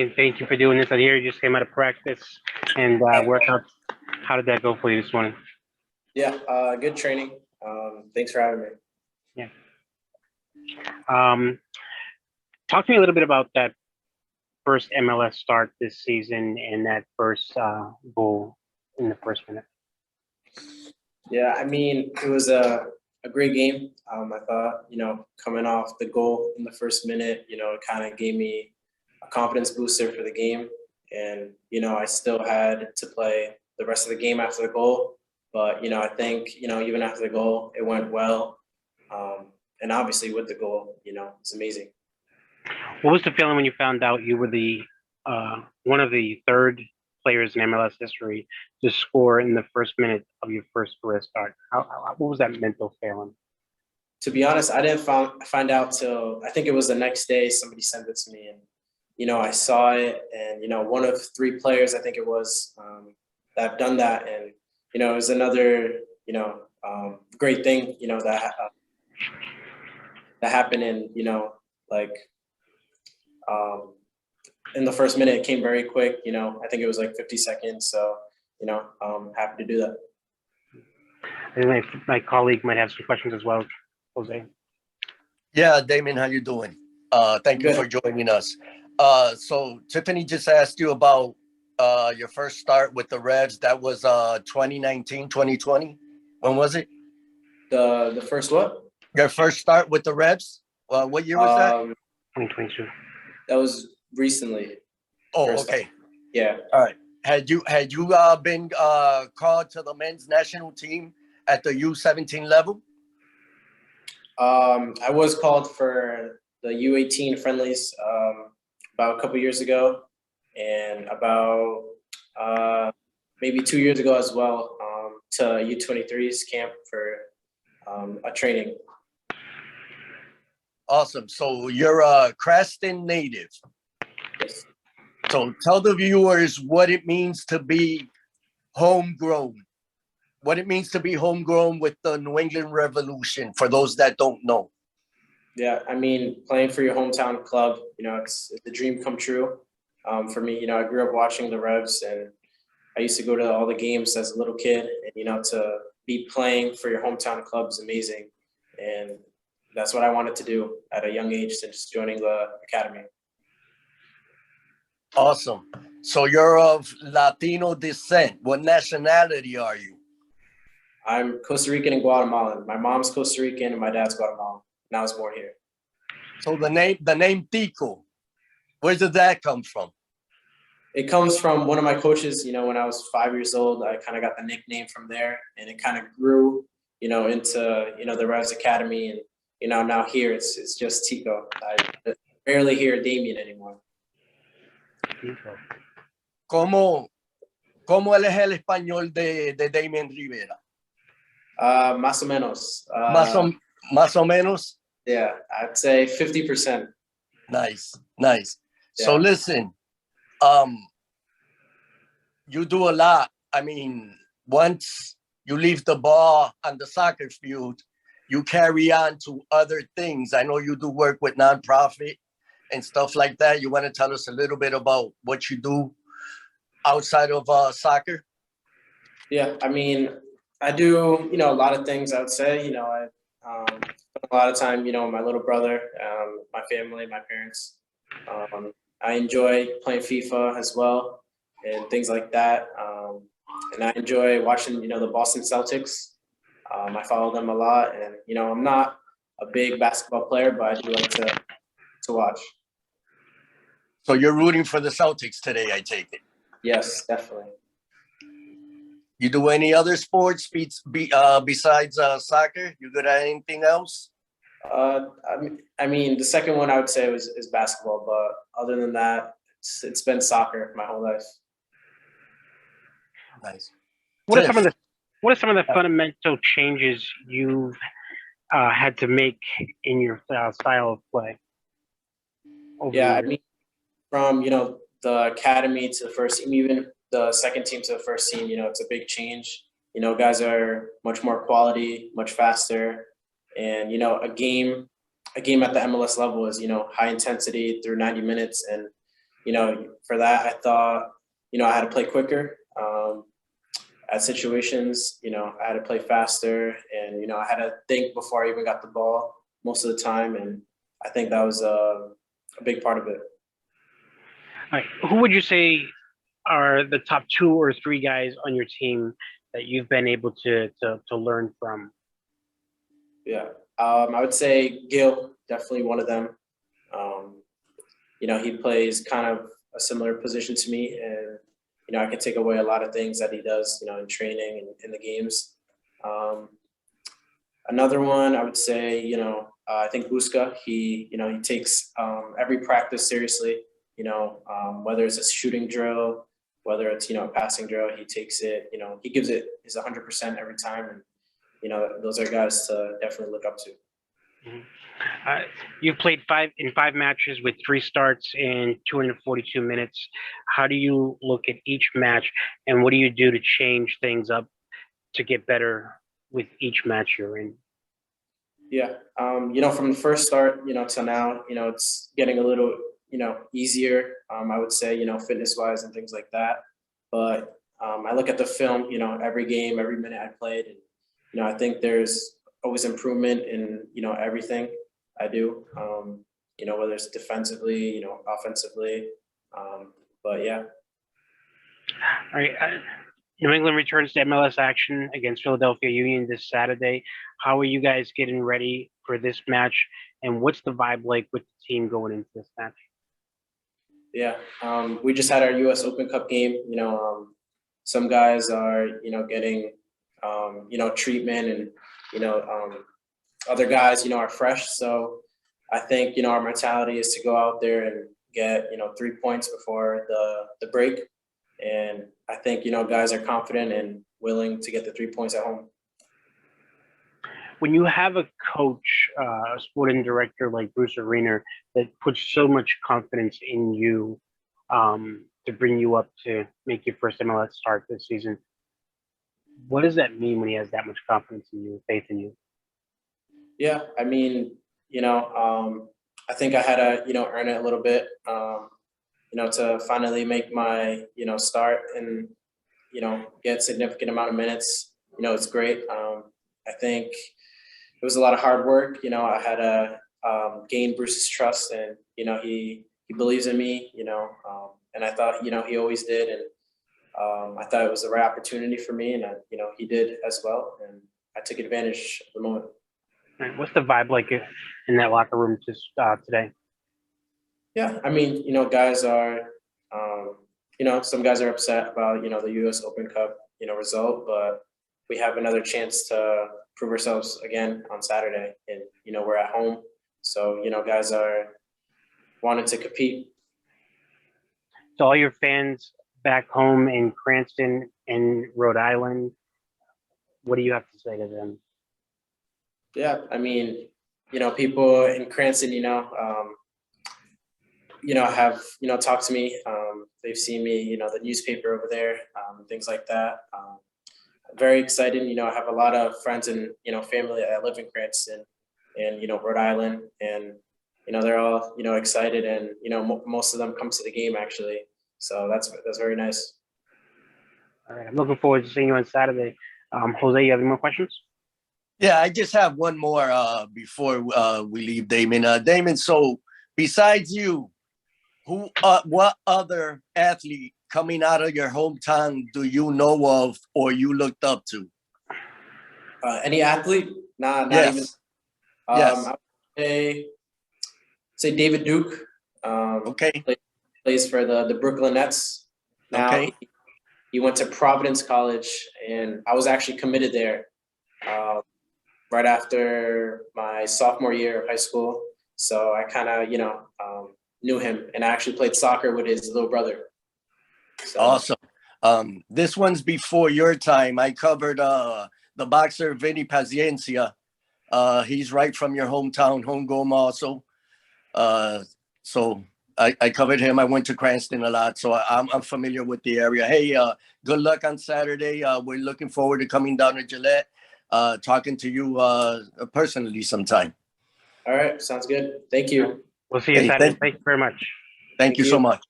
And thank you for doing this. I hear you just came out of practice and workouts. How did that go for you this morning? Yeah, good training. Thanks for having me. Yeah. Um, Talk to me a little bit about that first MLS start this season and that first goal in the first minute. Yeah, I mean, it was a great game. I thought, coming off the goal in the first minute, it kind of gave me a confidence booster for the game. And, I still had to play the rest of the game after the goal. But, I think, even after the goal, it went well. And obviously with the goal, it's amazing. What was the feeling when you found out you were the one of the third players in MLS history to score in the first minute of your first career start? What was that mental feeling? To be honest, I didn't find out till I think it was the next day. Somebody sent it to me, and I saw it, and one of three players I think it was that have done that, and it was another great thing that happened, and like in the first minute it came very quick. I think it was like 50 seconds, so I'm happy to do that. And my colleague might have some questions as well. Jose. Yeah, Damian, how you doing? Thank you for joining us. So Tiffany just asked you about your first start with the Revs. That was 2019, 2020. When was it? The first what? Your first start with the Revs? What year was that? 2022. That was recently. Oh, okay. Yeah. All right. Had you been called to the men's national team at the U17 level? I was called for the U18 friendlies about a couple years ago, and about maybe 2 years ago as well to U23s camp for a training. Awesome. So you're a Creston native. Yes. So tell the viewers what it means to be homegrown. What it means to be homegrown with the New England Revolution, for those that don't know. Yeah, I mean, playing for your hometown club, it's the dream come true. For me, I grew up watching the Revs, and I used to go to all the games as a little kid. And, to be playing for your hometown club is amazing. And that's what I wanted to do at a young age since joining the academy. Awesome. So you're of Latino descent. What nationality are you? I'm Costa Rican and Guatemalan. My mom's Costa Rican and my dad's Guatemalan. And I was born here. So the name Tico, where did that come from? It comes from one of my coaches. When I was 5 years old, I kind of got the nickname from there, and it kind of grew, into the Revs Academy, and now here it's just Tico. I barely hear Damian anymore. ¿Cómo él es el español de Damian Rivera? Más o menos. Más o menos? Yeah, I'd say 50%. Nice. Yeah. So listen, you do a lot. I mean, once you leave the ball on the soccer field, you carry on to other things. I know you do work with nonprofit and stuff like that. You want to tell us a little bit about what you do outside of soccer? Yeah, I mean, I do, a lot of things. I would say, I spend a lot of time, with my little brother, my family, my parents. I enjoy playing FIFA as well and things like that. And I enjoy watching, the Boston Celtics. I follow them a lot, and I'm not a big basketball player, but I do like to watch. So you're rooting for the Celtics today, I take it? Yes, definitely. You do any other sports besides soccer? You good at anything else? I mean, the second one I would say is basketball, but other than that, it's been soccer my whole life. Nice. What are some of the fundamental changes you've had to make in your style of play? Yeah, I mean, from the academy to the first team, even the second team to the first team, it's a big change. Guys are much more quality, much faster, and a game at the MLS level is high intensity through 90 minutes, and for that, I thought, I had to play quicker. At situations, I had to play faster, and, I had to think before I even got the ball most of the time. And I think that was a big part of it. All right. Who would you say are the top 2 or 3 guys on your team that you've been able to learn from? Yeah. I would say Gil, definitely one of them. He plays kind of a similar position to me, and, I can take away a lot of things that he does, in training and in the games. Another one, I would say, I think Busca, he takes every practice seriously, whether it's a shooting drill, whether it's, a passing drill, he takes it, he gives it his 100% every time. And, those are guys to definitely look up to. You've played 5 matches with 3 starts in 242 minutes. How do you look at each match, and what do you do to change things up to get better with each match you're in? Yeah, from the first start, till now, it's getting a little, easier. I would say, fitness wise and things like that. But I look at the film, every game, every minute I played, and I think there's always improvement in everything I do. Whether it's defensively, offensively. But yeah. All right. New England returns to MLS action against Philadelphia Union this Saturday. How are you guys getting ready for this match, and what's the vibe like with the team going into this match? Yeah, we just had our U.S. Open Cup game. Some guys are getting treatment, and other guys are fresh. So I think our mentality is to go out there and get 3 points before the break. And I think, guys are confident and willing to get the 3 points at home. When you have a coach, a sporting director like Bruce Arena that puts so much confidence in you to bring you up to make your first MLS start this season, what does that mean when he has that much confidence in you, faith in you? Yeah, I mean, I think I had to, earn it a little bit. To finally make my, start and, get significant amount of minutes, it's great. I think it was a lot of hard work. I had to gain Bruce's trust, and, he believes in me, and I thought, he always did. And I thought it was the right opportunity for me, and, he did as well. And I took advantage of the moment. Right. What's the vibe like in that locker room today? Yeah, I mean, guys are, some guys are upset about, the U.S. Open Cup, result, but we have another chance to prove ourselves again on Saturday, and, we're at home. So, guys are wanting to compete. To all your fans back home in Cranston and Rhode Island, what do you have to say to them? Yeah, I mean, people in Cranston, have, talked to me. They've seen me, the newspaper over there, things like that. I'm very excited. I have a lot of friends and, family that live in Cranston and, Rhode Island, and, they're all, excited, and, most of them come to the game actually. So that's very nice. All right. I'm looking forward to seeing you on Saturday. Jose, you have any more questions? Yeah, I just have one more before we leave, Damian. Damian, so besides you, what other athlete coming out of your hometown do you know of or you looked up to? Any athlete? Not yes. even. Yes. I would say David Duke. Okay. Plays for the Brooklyn Nets. Now Okay. he went to Providence College, and I was actually committed there right after my sophomore year of high school. So I kind of, knew him, and I actually played soccer with his little brother. So. Awesome. This one's before your time. I covered the boxer Vinny Paciencia. He's right from your hometown, Home also. So I covered him. I went to Cranston a lot, so I'm familiar with the area. Hey, good luck on Saturday. We're looking forward to coming down to Gillette, talking to you personally sometime. All right, sounds good. Thank you. We'll see you Saturday. Thank you very much. Thank you so much.